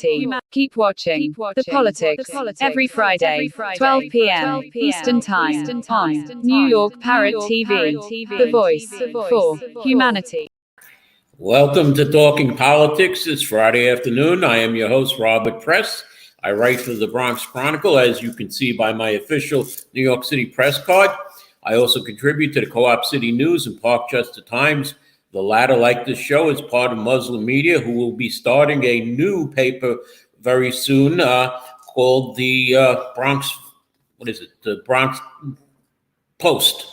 humanity. Keep watching The Politics every Friday, 12 p.m. Eastern Time on New York Parrot TV, the voice for humanity. Welcome to Talking Politics. It's Friday afternoon. I am your host, Robert Press. I write for the Bronx Chronicle, as you can see by my official New York City press card. I also contribute to the Co-op City News and Parkchester Times. The latter, like this show, is part of Muslim Media, who will be starting a new paper very soon called the The Bronx Post.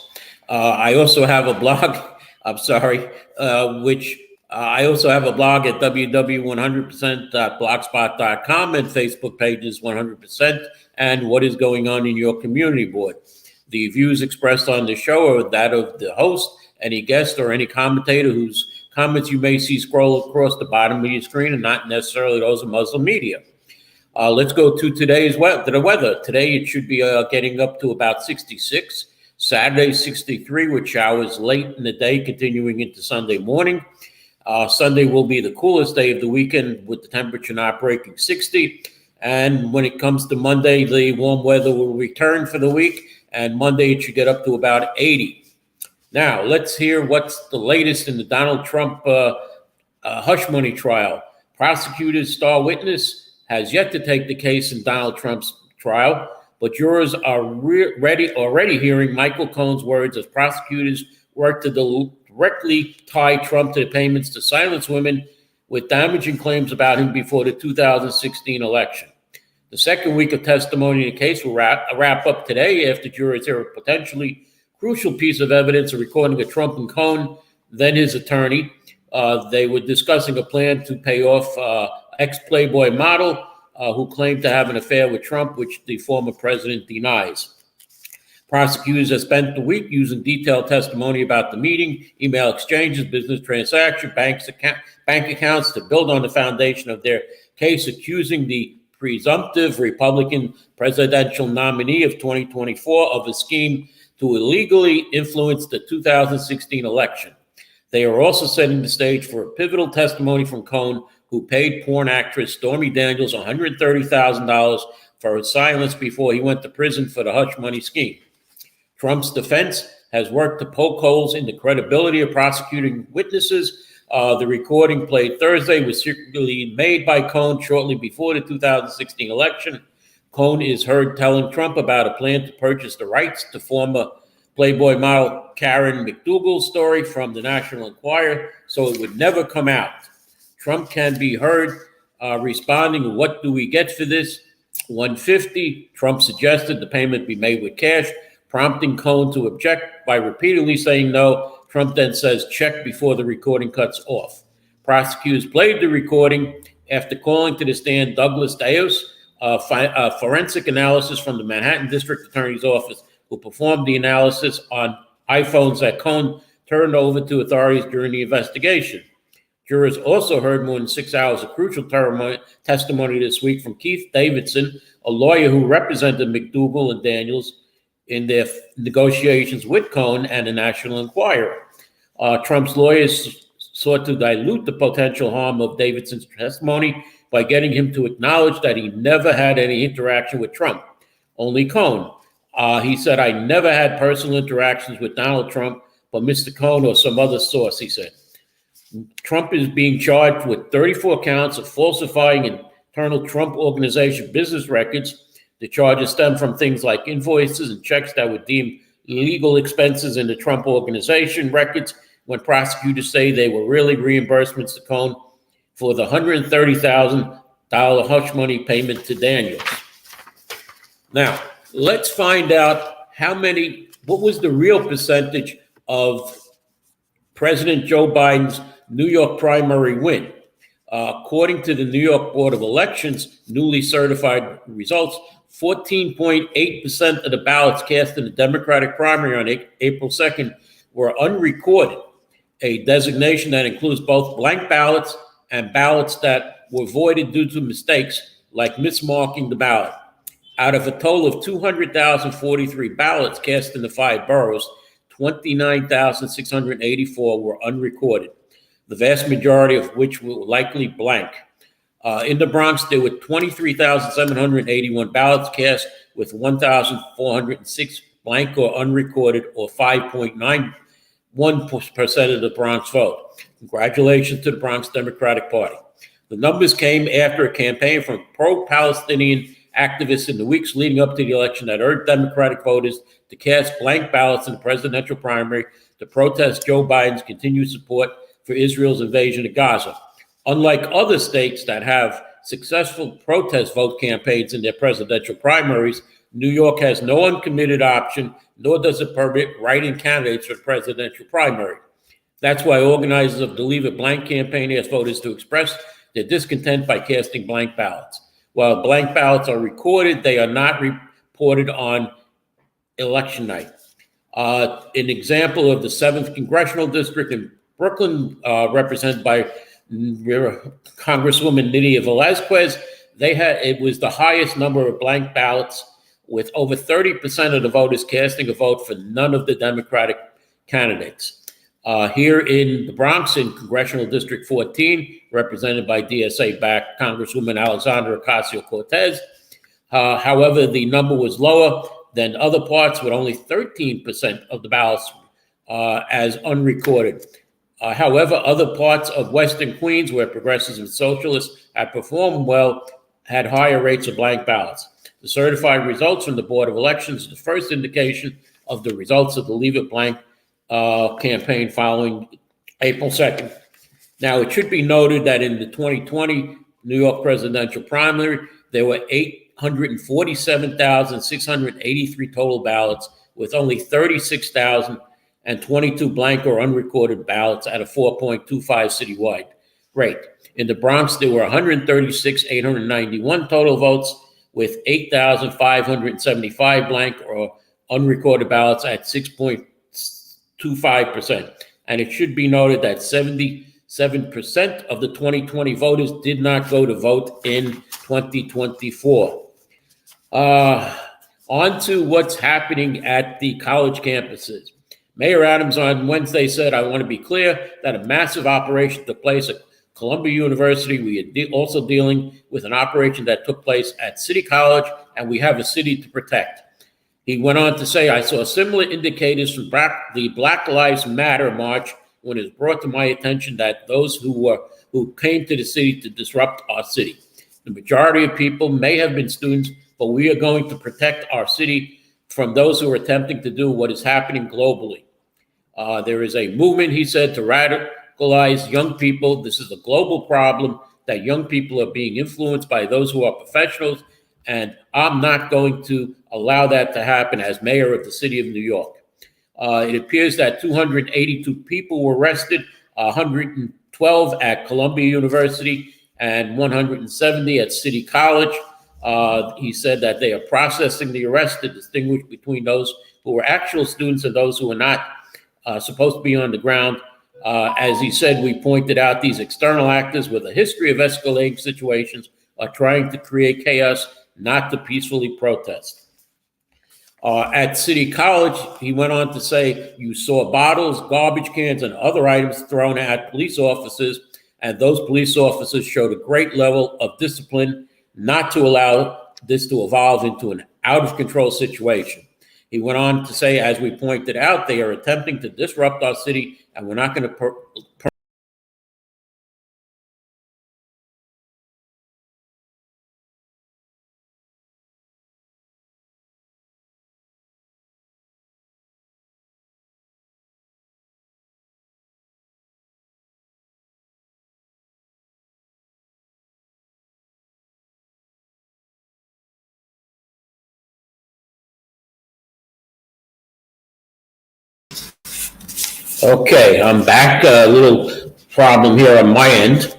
I also have a blog, I also have a blog at www.100%blogspot.com and Facebook pages 100% and What is Going On in Your Community Board. The views expressed on the show are that of the host, any guest, or any commentator whose comments you may see scroll across the bottom of your screen and not necessarily those of Muslim Media. Let's go to the weather. Today it should be getting up to about 66. Saturday, 63 with showers late in the day, continuing into Sunday morning. Sunday will be the coolest day of the weekend with the temperature not breaking 60. And when it comes to Monday, the warm weather will return for the week. And Monday, it should get up to about 80. Now, let's hear what's the latest in the Donald Trump hush money trial. Prosecutor's star witness has yet to take the case in Donald Trump's trial, but jurors are already hearing Michael Cohen's words as prosecutors work to directly tie Trump to the payments to silence women with damaging claims about him before the 2016 election. The second week of testimony in the case will wrap up today after jurors hear a potentially crucial piece of evidence, a recording of Trump and Cohen, then his attorney. They were discussing a plan to pay off ex-Playboy model who claimed to have an affair with Trump, which the former president denies. Prosecutors have spent the week using detailed testimony about the meeting, email exchanges, business transactions, bank accounts to build on the foundation of their case, accusing the presumptive Republican presidential nominee of 2024 of a scheme to illegally influence the 2016 election. They are also setting the stage for a pivotal testimony from Cohen, who paid porn actress Stormy Daniels $130,000 for her silence before he went to prison for the hush money scheme. Trump's defense has worked to poke holes in the credibility of prosecuting witnesses. The recording played Thursday was secretly made by Cohen shortly before the 2016 election. Cohen is heard telling Trump about a plan to purchase the rights to former Playboy model Karen McDougal's story from the National Enquirer, so it would never come out. Trump can be heard responding, "What do we get for this? $150. Trump suggested the payment be made with cash, prompting Cohen to object by repeatedly saying no. Trump then says check before the recording cuts off. Prosecutors played the recording after calling to the stand Douglas Deos, a forensic analysis from the Manhattan District Attorney's Office, who performed the analysis on iPhones that Cohen turned over to authorities during the investigation. Jurors also heard more than 6 hours of crucial testimony this week from Keith Davidson, a lawyer who represented McDougal and Daniels in their negotiations with Cohen and the National Enquirer. Trump's lawyers sought to dilute the potential harm of Davidson's testimony by getting him to acknowledge that he never had any interaction with Trump, only Cohen. He said, "I never had personal interactions with Donald Trump, but Mr. Cohen or some other source," he said. Trump is being charged with 34 counts of falsifying internal Trump Organization business records. The charges stem from things like invoices and checks that were deemed legal expenses in the Trump Organization records, when prosecutors say they were really reimbursements to Cohen for the $130,000 hush money payment to Daniels. Now, let's find out what was the real percentage of President Joe Biden's New York primary win. According to the New York Board of Elections, newly certified results, 14.8% of the ballots cast in the Democratic primary on April 2nd were unrecorded, a designation that includes both blank ballots and ballots that were voided due to mistakes, like mismarking the ballot. Out of a total of 200,043 ballots cast in the 5 boroughs, 29,684 were unrecorded, the vast majority of which were likely blank. In the Bronx, there were 23,781 ballots cast, with 1,406 blank or unrecorded, or 5.91% of the Bronx vote. Congratulations to the Bronx Democratic Party. The numbers came after a campaign from pro-Palestinian activists in the weeks leading up to the election that urged Democratic voters to cast blank ballots in the presidential primary to protest Joe Biden's continued support for Israel's invasion of Gaza. Unlike other states that have successful protest vote campaigns in their presidential primaries, New York has no uncommitted option, nor does it permit write-in candidates for the presidential primary. That's why organizers of the Leave It Blank campaign asked voters to express their discontent by casting blank ballots. While blank ballots are recorded, they are not reported on election night. An example of the 7th Congressional District in Brooklyn, represented by Congresswoman Nydia Velázquez, it was the highest number of blank ballots, with over 30% of the voters casting a vote for none of the Democratic candidates. Here in the Bronx, in Congressional District 14, represented by DSA-backed Congresswoman Alexandra Ocasio-Cortez. However, the number was lower than other parts, with only 13% of the ballots as unrecorded. However, other parts of Western Queens, where progressives and socialists had performed well, had higher rates of blank ballots. The certified results from the Board of Elections are the first indication of the results of the Leave It Blank campaign following April 2nd. Now, it should be noted that in the 2020 New York presidential primary, there were 847,683 total ballots, with only 36,022 blank or unrecorded ballots at a 4.25 citywide rate. In the Bronx, there were 136,891 total votes, with 8,575 blank or unrecorded ballots at 6.25%. And it should be noted that 77% of the 2020 voters did not go to vote in 2024. On to what's happening at the college campuses. Mayor Adams on Wednesday said, "I want to be clear that a massive operation took place at Columbia University. We are also dealing with an operation that took place at City College, and we have a city to protect." He went on to say, "I saw similar indicators from the Black Lives Matter march when it was brought to my attention that those who came to the city to disrupt our city. The majority of people may have been students, but we are going to protect our city from those who are attempting to do what is happening globally. There is a movement," he said, "to radicalize young people. This is a global problem that young people are being influenced by those who are professionals, and I'm not going to allow that to happen as mayor of the city of New York." It appears that 282 people were arrested, 112 at Columbia University and 170 at City College. He said that they are processing the arrests to distinguish between those who were actual students and those who are not supposed to be on the ground. As he said, "We pointed out these external actors with a history of escalating situations are trying to create chaos, not to peacefully protest." At City College, he went on to say, "You saw bottles, garbage cans, and other items thrown at police officers, and those police officers showed a great level of discipline not to allow this to evolve into an out-of-control situation." He went on to say, "As we pointed out, they are attempting to disrupt our city, and we're not going to Okay, I'm back. A little problem here on my end.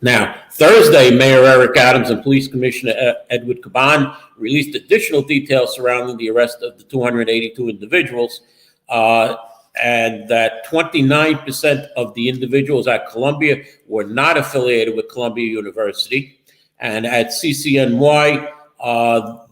Now, Thursday, Mayor Eric Adams and Police Commissioner Edward Caban released additional details surrounding the arrest of the 282 individuals, and that 29% of the individuals at Columbia were not affiliated with Columbia University. And at CCNY,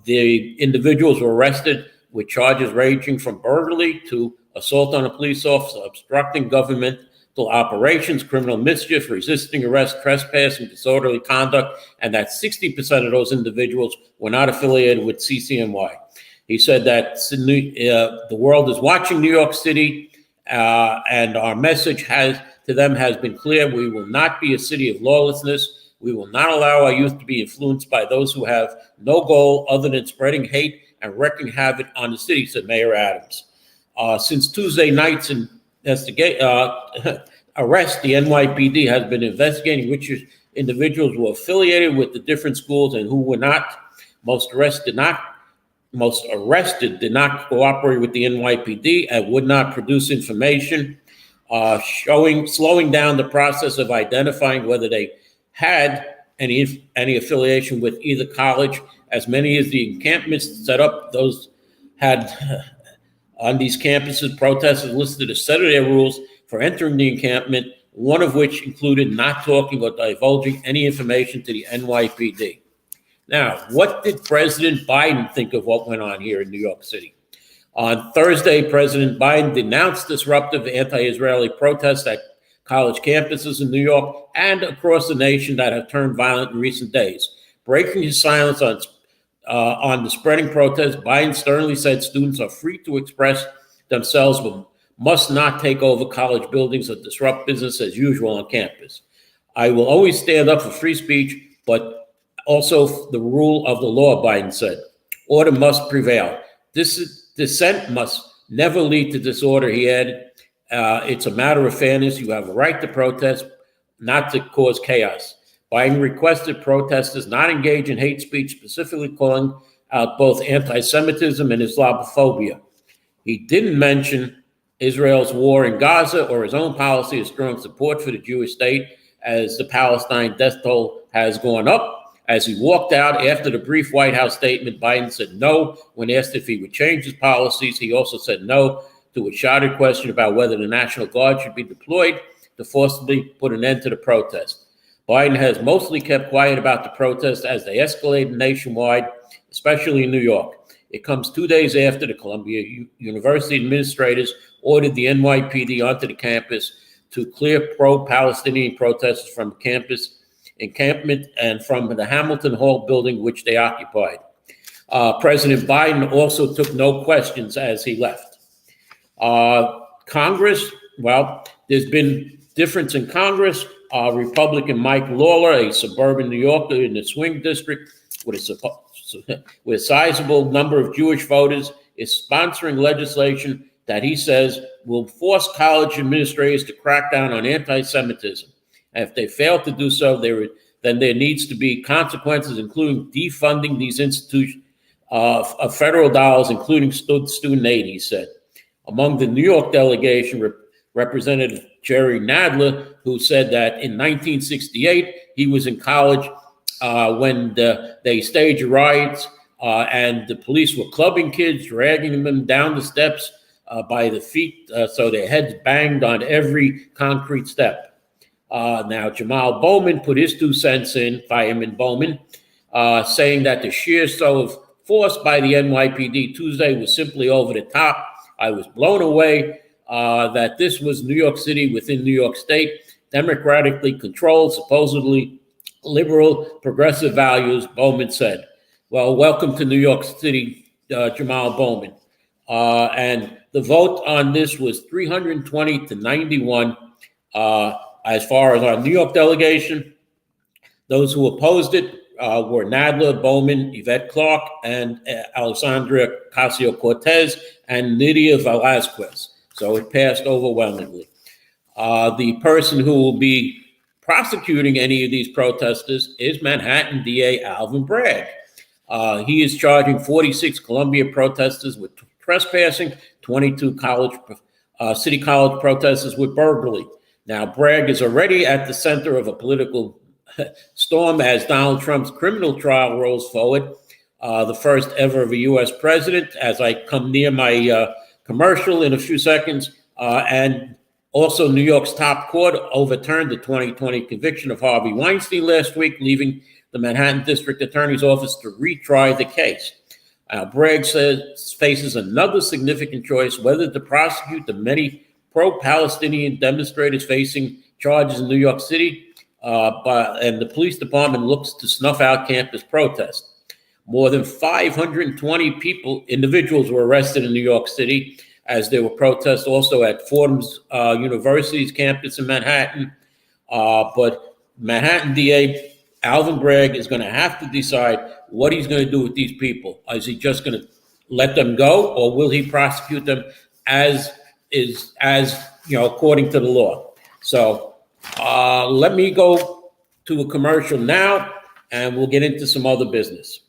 the individuals were arrested with charges ranging from burglary to assault on a police officer, obstructing government operations, criminal mischief, resisting arrest, trespassing, disorderly conduct, and that 60% of those individuals were not affiliated with CCNY. He said that the world is watching New York City, and our message to them has been clear. We will not be a city of lawlessness. We will not allow our youth to be influenced by those who have no goal other than spreading hate and wreaking havoc on the city, said Mayor Adams. Since Tuesday night's arrest, the NYPD has been investigating which individuals were affiliated with the different schools and who were not. Most arrested did not cooperate with the NYPD and would not produce information, slowing down the process of identifying whether they had any affiliation with either college, as many as the encampments set up. Those had on these campuses, protesters listed a set of their rules for entering the encampment, one of which included not talking or divulging any information to the NYPD. Now, what did President Biden think of what went on here in New York City? On Thursday, President Biden denounced disruptive anti-Israeli protests at college campuses in New York and across the nation that have turned violent in recent days. Breaking his silence on the spreading protests, Biden sternly said students are free to express themselves, but must not take over college buildings or disrupt business as usual on campus. I will always stand up for free speech, but also the rule of the law, Biden said. Order must prevail. Dissent must never lead to disorder, he added. It's a matter of fairness. You have a right to protest, not to cause chaos. Biden requested protesters not engage in hate speech, specifically calling out both anti-Semitism and Islamophobia. He didn't mention Israel's war in Gaza or his own policy of strong support for the Jewish state, as the Palestine death toll has gone up. As he walked out after the brief White House statement, Biden said no when asked if he would change his policies. He also said no to a shouted question about whether the National Guard should be deployed to forcibly put an end to the protest. Biden has mostly kept quiet about the protests as they escalated nationwide, especially in New York. It comes 2 days after the Columbia University administrators ordered the NYPD onto the campus to clear pro-Palestinian protesters from campus encampment and from the Hamilton Hall building, which they occupied. President Biden also took no questions as he left. Congress, well, there's been difference in Congress. Republican Mike Lawler, a suburban New Yorker in the swing district with a sizable number of Jewish voters, is sponsoring legislation that he says will force college administrators to crack down on anti-Semitism. And if they fail to do so, then there needs to be consequences, including defunding these institutions of federal dollars, including student aid, he said. Among the New York delegation, Representative Jerry Nadler, who said that in 1968, he was in college when they staged riots and the police were clubbing kids, dragging them down the steps by the feet, so their heads banged on every concrete step. Now, Jamal Bowman put his 2 cents in, Fireman Bowman, saying that the sheer show of force by the NYPD Tuesday was simply over the top. I was blown away that this was New York City within New York State, democratically controlled, supposedly liberal, progressive values, Bowman said. Well, welcome to New York City, Jamal Bowman. And the vote on this was 320 to 91. As far as our New York delegation, those who opposed it were Nadler, Bowman, Yvette Clark, and Alexandria Ocasio-Cortez, and Nydia Velázquez. So it passed overwhelmingly. The person who will be prosecuting any of these protesters is Manhattan DA Alvin Bragg. He is charging 46 Columbia protesters with trespassing, 22 city college protesters with burglary. Now, Bragg is already at the center of a political storm as Donald Trump's criminal trial rolls forward, the first ever of a U.S. president, as I come near my commercial in a few seconds. And also, New York's top court overturned the 2020 conviction of Harvey Weinstein last week, leaving the Manhattan District Attorney's Office to retry the case. Bragg faces another significant choice, whether to prosecute the many pro-Palestinian demonstrators facing charges in New York City, and the police department looks to snuff out campus protests. More than 520 individuals were arrested in New York City as there were protests also at Fordham's University's campus in Manhattan. But Manhattan DA Alvin Bragg is going to have to decide what he's going to do with these people. Is he just going to let them go, or will he prosecute them as according to the law? So let me go to a commercial now, and we'll get into some other business.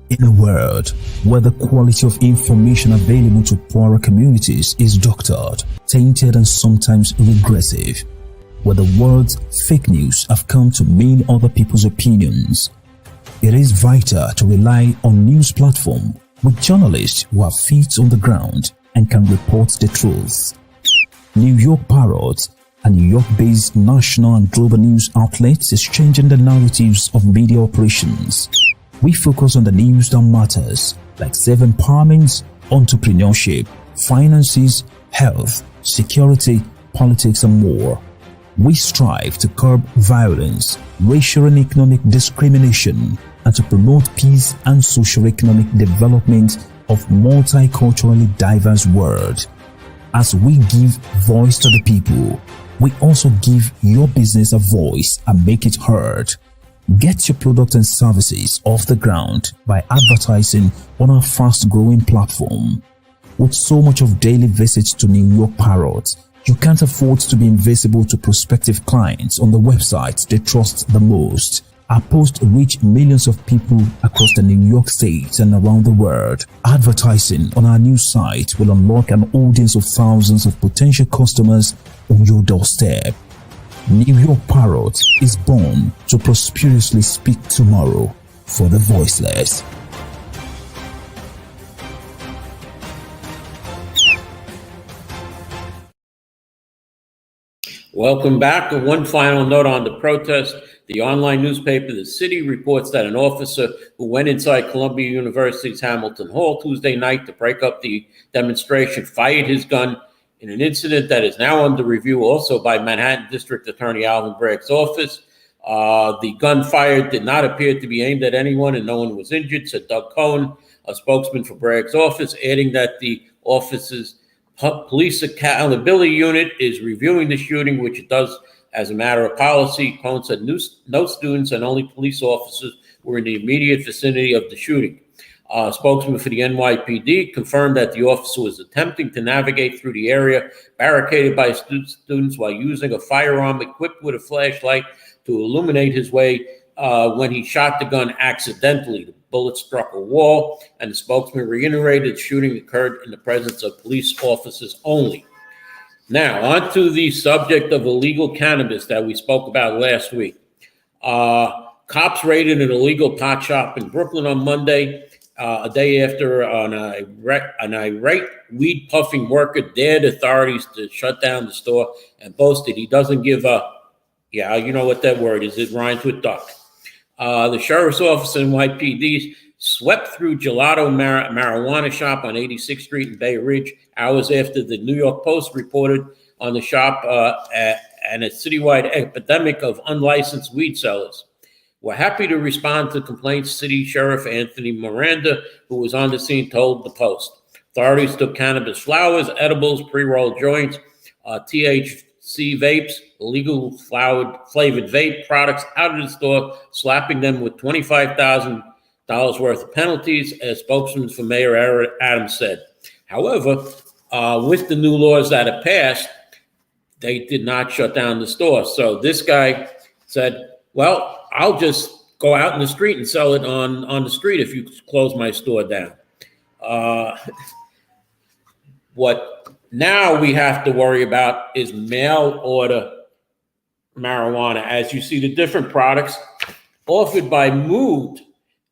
In a world where the quality of information available to poorer communities is doctored, tainted, and sometimes regressive, where the words fake news have come to mean other people's opinions, it is vital to rely on news platforms with journalists who have feet on the ground and can report the truth. New York Parrot, a New York-based national and global news outlet, is changing the narratives of media operations. We focus on the news that matters, like self-empowerment, entrepreneurship, finances, health, security, politics, and more. We strive to curb violence, racial and economic discrimination, and to promote peace and socio-economic development of multiculturally diverse world. As we give voice to the people, we also give your business a voice and make it heard. Get your product and services off the ground by advertising on our fast-growing platform. With so much of daily visits to New York Parrot, you can't afford to be invisible to prospective clients on the websites they trust the most. Our posts reach millions of people across the New York State and around the world. Advertising on our news site will unlock an audience of thousands of potential customers on your doorstep. New York Parrot is born to prosperously speak tomorrow for the voiceless. Welcome back. One final note on the protest. The online newspaper The City reports that an officer who went inside Columbia University's Hamilton Hall Tuesday night to break up the demonstration fired his gun in an incident that is now under review also by Manhattan District Attorney Alvin Bragg's office. The gun fired did not appear to be aimed at anyone and no one was injured, said Doug Cohn, a spokesman for Bragg's office, adding that the office's police accountability unit is reviewing the shooting, which it does as a matter of policy. Cohn said no students and only police officers were in the immediate vicinity of the shooting. Spokesman for the NYPD confirmed that the officer was attempting to navigate through the area barricaded by students while using a firearm equipped with a flashlight to illuminate his way when he shot the gun accidentally. The bullet struck a wall, and the spokesman reiterated the shooting occurred in the presence of police officers only. Now, on to the subject of illegal cannabis that we spoke about last week. Cops raided an illegal pot shop in Brooklyn on Monday. A day after an irate weed-puffing worker dared authorities to shut down the store and boasted he doesn't give up. Yeah, you know what that word is. It rhymes with duck. The sheriff's office in NYPD swept through Gelato marijuana shop on 86th Street in Bay Ridge hours after the New York Post reported on the shop and a citywide epidemic of unlicensed weed sellers. We're happy to respond to complaints, City Sheriff Anthony Miranda, who was on the scene, told the Post. Authorities took cannabis flowers, edibles, pre-rolled joints, THC vapes, illegal flavored vape products out of the store, slapping them with $25,000 worth of penalties, as spokesman for Mayor Adams said. However, with the new laws that have passed, they did not shut down the store. So this guy said, well, I'll just go out in the street and sell it on the street if you close my store down. What now we have to worry about is mail order marijuana. As you see, the different products offered by Moved,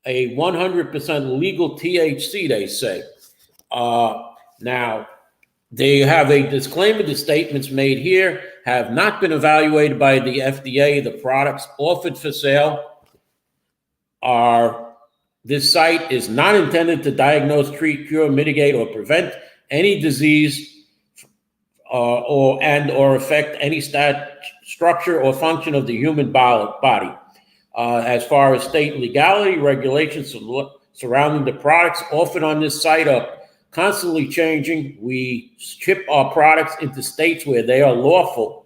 a 100% legal THC, they say. Now, they have a disclaimer. The statements made here have not been evaluated by the FDA. The products offered for sale This site is not intended to diagnose, treat, cure, mitigate, or prevent any disease or affect any structure or function of the human body. As far as state legality, regulations surrounding the products offered on this site are constantly changing. We ship our products into states where they are lawful.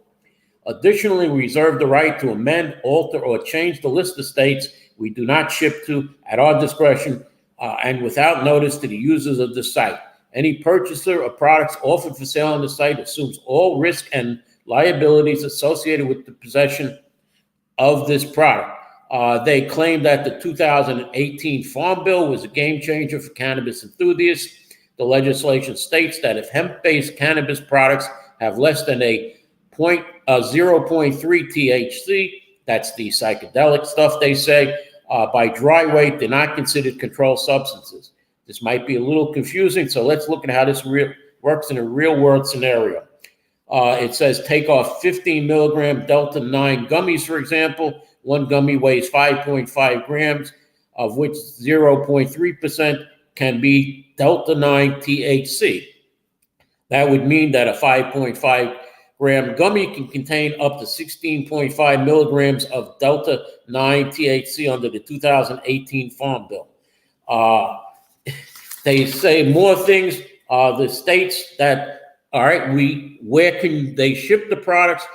Additionally, we reserve the right to amend, alter, or change the list of states we do not ship to at our discretion and without notice to the users of the site. Any purchaser of products offered for sale on the site assumes all risk and liabilities associated with the possession of this product. They claim that the 2018 Farm Bill was a game changer for cannabis enthusiasts. The legislation states that if hemp-based cannabis products have less than a 0.3 THC, that's the psychedelic stuff they say, by dry weight, they're not considered controlled substances. This might be a little confusing, so let's look at how this works in a real-world scenario. It says take off 15 milligram Delta 9 gummies, for example. One gummy weighs 5.5 grams, of which 0.3% can be Delta 9 THC. That would mean that a 5.5 gram gummy can contain up to 16.5 milligrams of Delta 9 THC under the 2018 Farm Bill. They say more things. The states that, all right, where can they ship the products?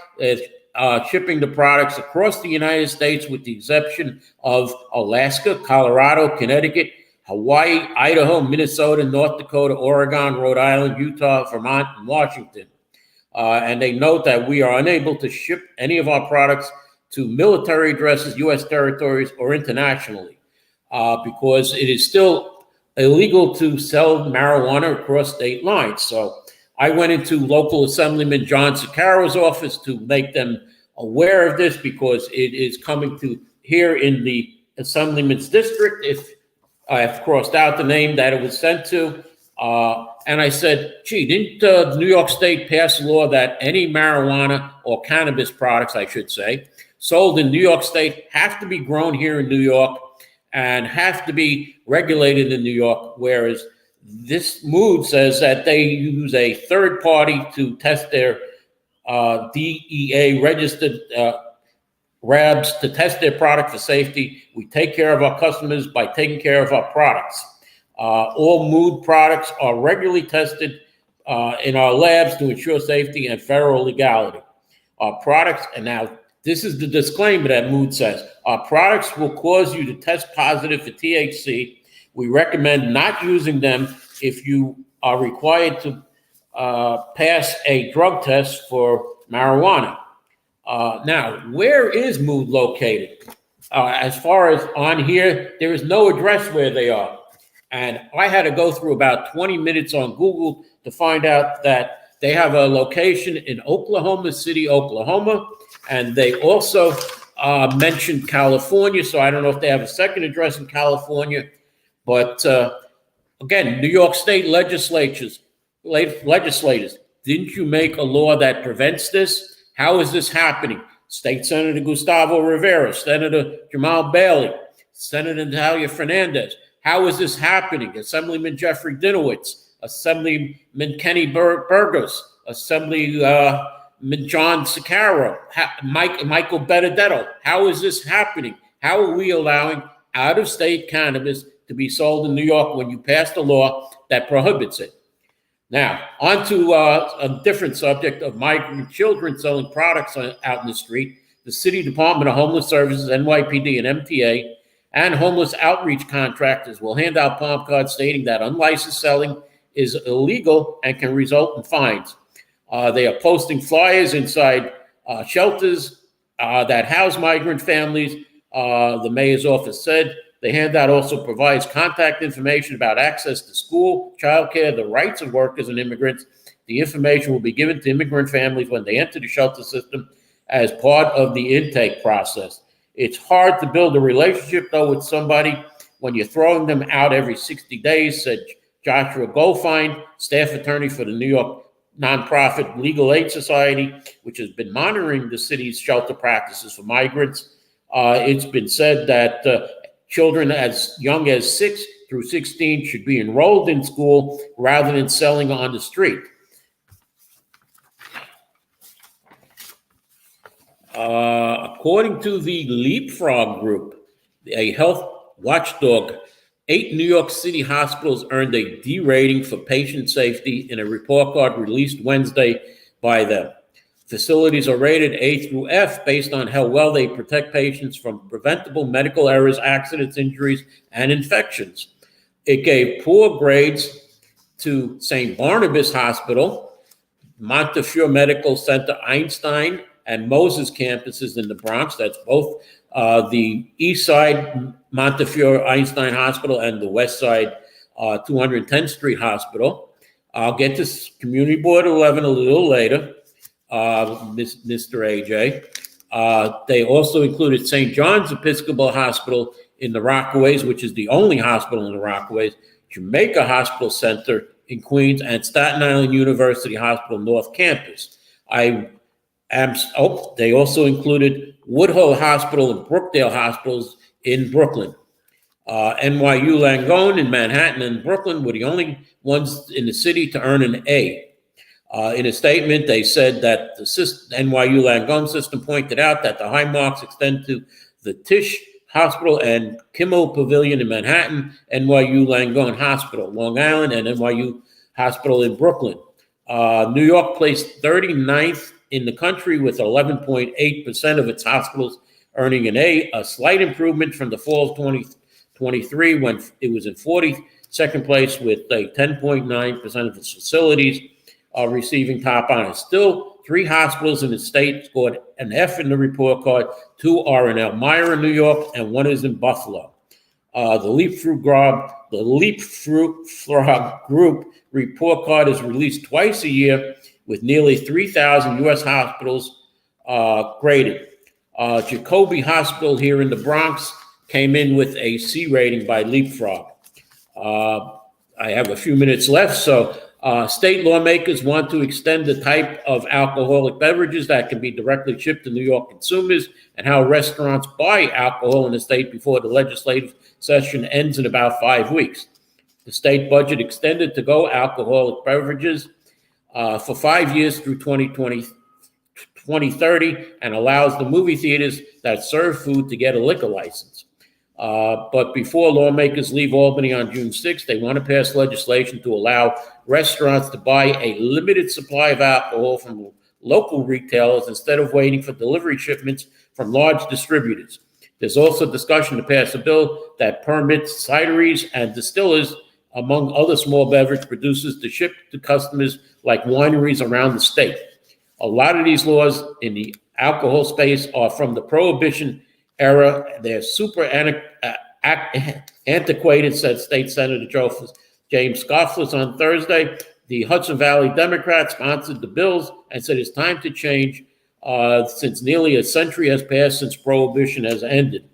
Shipping the products across the United States with the exception of Alaska, Colorado, Connecticut, Hawaii, Idaho, Minnesota, North Dakota, Oregon, Rhode Island, Utah, Vermont, and Washington. And they note that we are unable to ship any of our products to military addresses, U.S. territories, or internationally because it is still illegal to sell marijuana across state lines. So I went into local Assemblyman John Sicaro's office to make them aware of this because it is coming to here in the Assemblyman's district. If I have crossed out the name that it was sent to, and I said, gee, didn't New York State pass a law that any marijuana or cannabis products, I should say, sold in New York State have to be grown here in New York and have to be regulated in New York, whereas this mood says that they use a third party to test their DEA registered RABs to test their product for safety. We take care of our customers by taking care of our products. All mood products are regularly tested in our labs to ensure safety and federal legality. Our products, and now this is the disclaimer that Mood says, our products will cause you to test positive for THC. We recommend not using them if you are required to pass a drug test for marijuana. Now, where is Mood located? As far as on here, there is no address where they are. And I had to go through about 20 minutes on Google to find out that they have a location in Oklahoma City, Oklahoma. And they also mentioned California. So I don't know if they have a second address in California. But again, New York State legislators, didn't you make a law that prevents this? How is this happening? State Senator Gustavo Rivera, Senator Jamal Bailey, Senator Natalia Fernandez. How is this happening? Assemblyman Jeffrey Dinowitz, Assemblyman Kenny Burgos, Assemblyman John Sicaro, Michael Benedetto. How is this happening? How are we allowing out-of-state cannabis to be sold in New York when you passed a law that prohibits it? Now, on to a different subject of migrant children selling products out in the street. The City Department of Homeless Services, NYPD, and MTA, and homeless outreach contractors will hand out palm cards stating that unlicensed selling is illegal and can result in fines. They are posting flyers inside shelters that house migrant families. The mayor's office said the handout also provides contact information about access to school, childcare, the rights of workers and immigrants. The information will be given to immigrant families when they enter the shelter system as part of the intake process. It's hard to build a relationship, though, with somebody when you're throwing them out every 60 days, said Joshua Goldfein, staff attorney for the New York nonprofit Legal Aid Society, which has been monitoring the city's shelter practices for migrants. It's been said that children as young as 6 through 16 should be enrolled in school rather than selling on the street. According to the Leapfrog Group, a health watchdog, 8 New York City hospitals earned a D rating for patient safety in a report card released Wednesday by them. Facilities are rated A through F based on how well they protect patients from preventable medical errors, accidents, injuries, and infections. It gave poor grades to St. Barnabas Hospital, Montefiore Medical Center, Einstein, and Moses campuses in the Bronx. That's both the East Side Montefiore Einstein Hospital and the West Side 210th Street Hospital. I'll get to Community Board 11 a little later, Mr. AJ. They also included St. John's Episcopal Hospital in the Rockaways, which is the only hospital in the Rockaways, Jamaica Hospital Center in Queens, and Staten Island University Hospital North Campus. They also included Woodhull Hospital and Brookdale Hospitals in Brooklyn. NYU Langone in Manhattan and Brooklyn were the only ones in the city to earn an A. In a statement, they said that the NYU Langone system pointed out that the high marks extend to the Tisch Hospital and Kimmel Pavilion in Manhattan, NYU Langone Hospital, Long Island, and NYU Hospital in Brooklyn. New York placed 39th in the country with 11.8% of its hospitals earning an A, a slight improvement from the fall of 2023 when it was in 42nd place with a 10.9% of its facilities receiving top honors. Still, 3 hospitals in the state scored an F in the report card. 2 are in Elmira, New York, and 1 is in Buffalo. The Leapfrog Group report card is released twice a year with nearly 3,000 U.S. hospitals graded. Jacobi Hospital here in the Bronx came in with a C rating by Leapfrog. I have a few minutes left, so state lawmakers want to extend the type of alcoholic beverages that can be directly shipped to New York consumers and how restaurants buy alcohol in the state before the legislative session ends in about 5 weeks. The state budget extended to-go alcoholic beverages for 5 years through 2030 and allows the movie theaters that serve food to get a liquor license. But before lawmakers leave Albany on June 6th, they want to pass legislation to allow restaurants to buy a limited supply of alcohol from local retailers instead of waiting for delivery shipments from large distributors. There's also discussion to pass a bill that permits cideries and distillers, among other small beverage producers, to ship to customers like wineries around the state. A lot of these laws in the alcohol space are from the Prohibition era. They're super antiquated, said State Senator James Scoffless on Thursday. The Hudson Valley Democrats sponsored the bills and said it's time to change since nearly a century has passed since Prohibition has ended.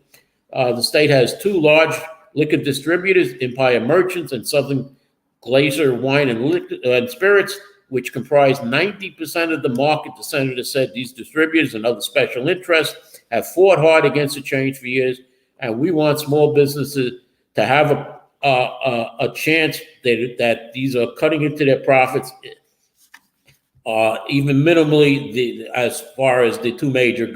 The state has 2 large liquor distributors, Empire Merchants and Southern Glacier Wine and Spirits, which comprise 90% of the market. The senator said these distributors and other special interests have fought hard against the change for years, and we want small businesses to have a chance that these are cutting into their profits, even minimally, as far as the 2 major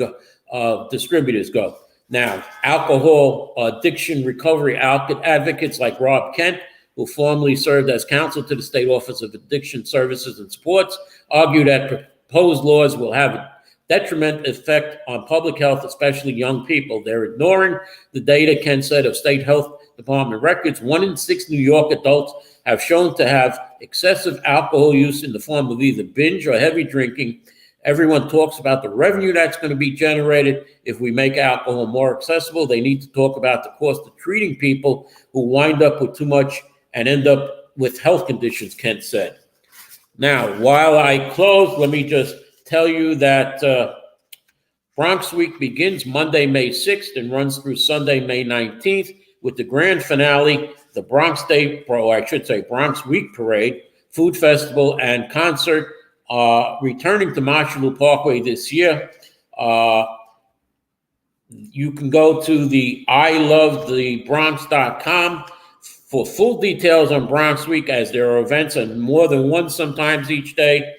distributors go. Now, alcohol addiction recovery advocates like Rob Kent, who formerly served as counsel to the State Office of Addiction Services and Sports, argue that proposed laws will have a detrimental effect on public health, especially young people. They're ignoring the data, Kent said, of state health department records. 1 in 6 New York adults have shown to have excessive alcohol use in the form of either binge or heavy drinking. Everyone talks about the revenue that's going to be generated if we make alcohol more accessible. They need to talk about the cost of treating people who wind up with too much and end up with health conditions, Kent said. Now, while I close, let me just tell you that Bronx Week begins Monday, May 6th and runs through Sunday, May 19th with the grand finale, the Bronx Week Parade, Food Festival, and concert returning to Marshall Parkway this year. You can go to the ilovethebronx.com for full details on Bronx Week, as there are events and more than one sometimes each day.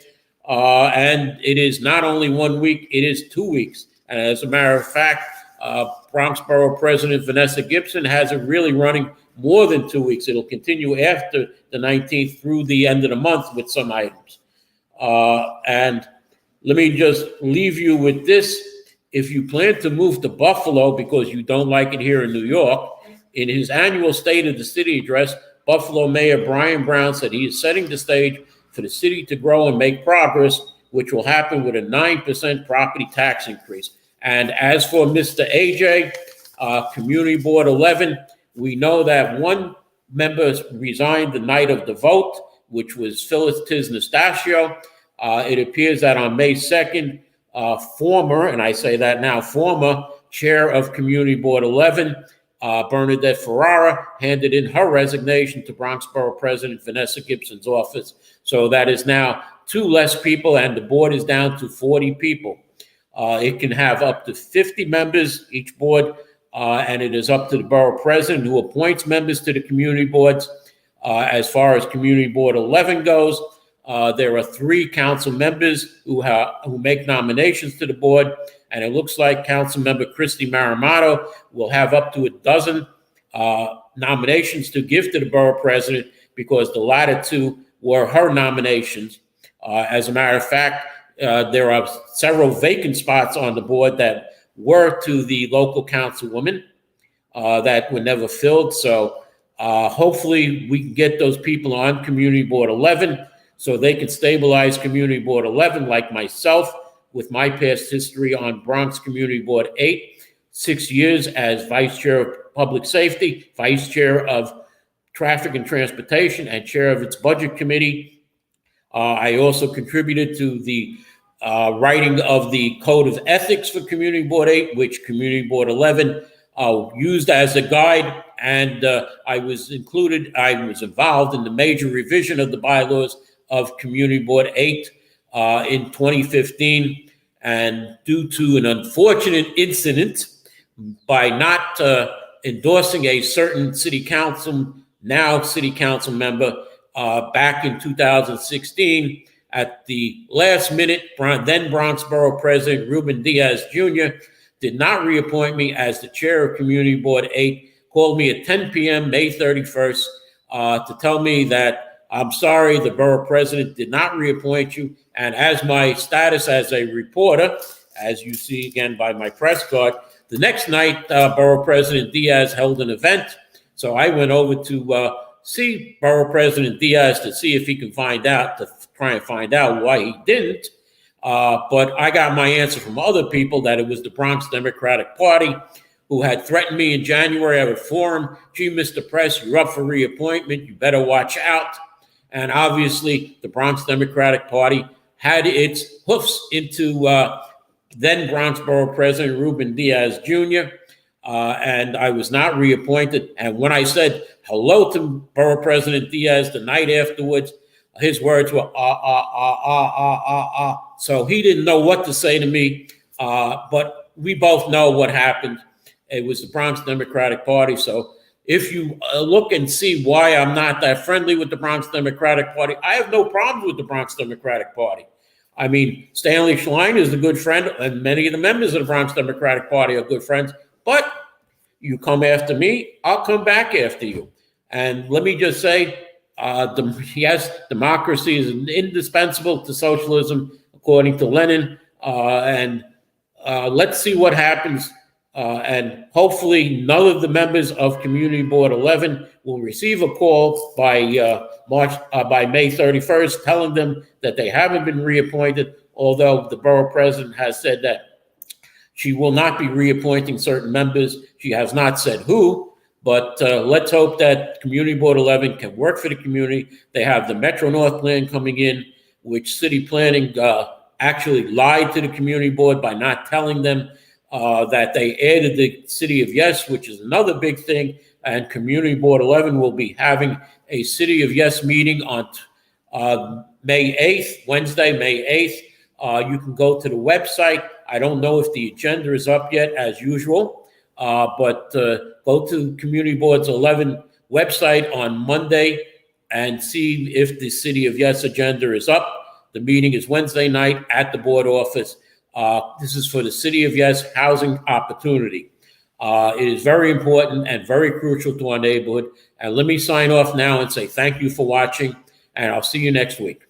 And it is not only 1 week, it is 2 weeks. And as a matter of fact, Bronx Borough President Vanessa Gibson has it really running more than 2 weeks. It'll continue after the 19th through the end of the month with some items. And let me just leave you with this. If you plan to move to Buffalo because you don't like it here in New York, in his annual State of the City address, Buffalo Mayor Brian Brown said he is setting the stage for the city to grow and make progress, which will happen with a 9% property tax increase. And as for Mr. AJ, Community Board 11, we know that one member resigned the night of the vote, which was Phyllis Tisnastashio. It appears that on May 2nd, former, and I say that now, former chair of Community Board 11, Bernadette Ferrara, handed in her resignation to Bronx Borough President Vanessa Gibson's office. So that is now 2 less people, and the board is down to 40 people. It can have up to 50 members, each board, and it is up to the borough president who appoints members to the community boards. As far as Community Board 11 goes, there are 3 council members who make nominations to the board, and it looks like Council Member Christy Maramato will have up to 12 nominations to give to the borough president, because the latter 2 were her nominations. As a matter of fact, there are several vacant spots on the board that were to the local councilwoman that were never filled. So hopefully we can get those people on Community Board 11 so they can stabilize Community Board 11, like myself, with my past history on Bronx Community Board 8, 6 years as Vice Chair of Public Safety, Vice Chair of Traffic and Transportation, and Chair of its Budget Committee. I also contributed to the writing of the Code of Ethics for Community Board 8, which Community Board 11 used as a guide, and I was involved in the major revision of the bylaws of Community Board 8 in 2015, and due to an unfortunate incident by not endorsing a certain city council member back in 2016, at the last minute, then Bronx Borough President Ruben Diaz Jr. did not reappoint me as the chair of Community Board 8, called me at 10 p.m. May 31st to tell me that, I'm sorry, the borough president did not reappoint you. And as my status as a reporter, as you see again by my press card, the next night, Borough President Diaz held an event. So I went over to see Borough President Diaz to see if he can try and find out why he didn't. But I got my answer from other people that it was the Bronx Democratic Party who had threatened me in January. I would inform, gee, Mr. Press, you're up for reappointment. You better watch out. And obviously, the Bronx Democratic Party had its hoofs into then Bronx Borough President Ruben Diaz Jr., and I was not reappointed. And when I said hello to Borough President Diaz the night afterwards, his words were, So he didn't know what to say to me, but we both know what happened. It was the Bronx Democratic Party. So if you look and see why I'm not that friendly with the Bronx Democratic Party, I have no problems with the Bronx Democratic Party. I mean, Stanley Schlein is a good friend, and many of the members of the Bronx Democratic Party are good friends. But you come after me, I'll come back after you. And let me just say, yes, democracy is indispensable to socialism, according to Lenin. And let's see what happens. And hopefully none of the members of Community Board 11 will receive a call by May 31st telling them that they haven't been reappointed, although the borough president has said that she will not be reappointing certain members. She has not said who, but let's hope that Community Board 11 can work for the community. They have the Metro North plan coming in, which city planning actually lied to the community board by not telling them that they added the City of Yes, which is another big thing. And Community Board 11 will be having a City of Yes meeting on May 8th, Wednesday, May 8th. You can go to the website. I don't know if the agenda is up yet, as usual, but go to Community Board's 11 website on Monday and see if the City of Yes agenda is up. The meeting is Wednesday night at the board office. This is for the City of Yes housing opportunity. It is very important and very crucial to our neighborhood. And let me sign off now and say thank you for watching, and I'll see you next week.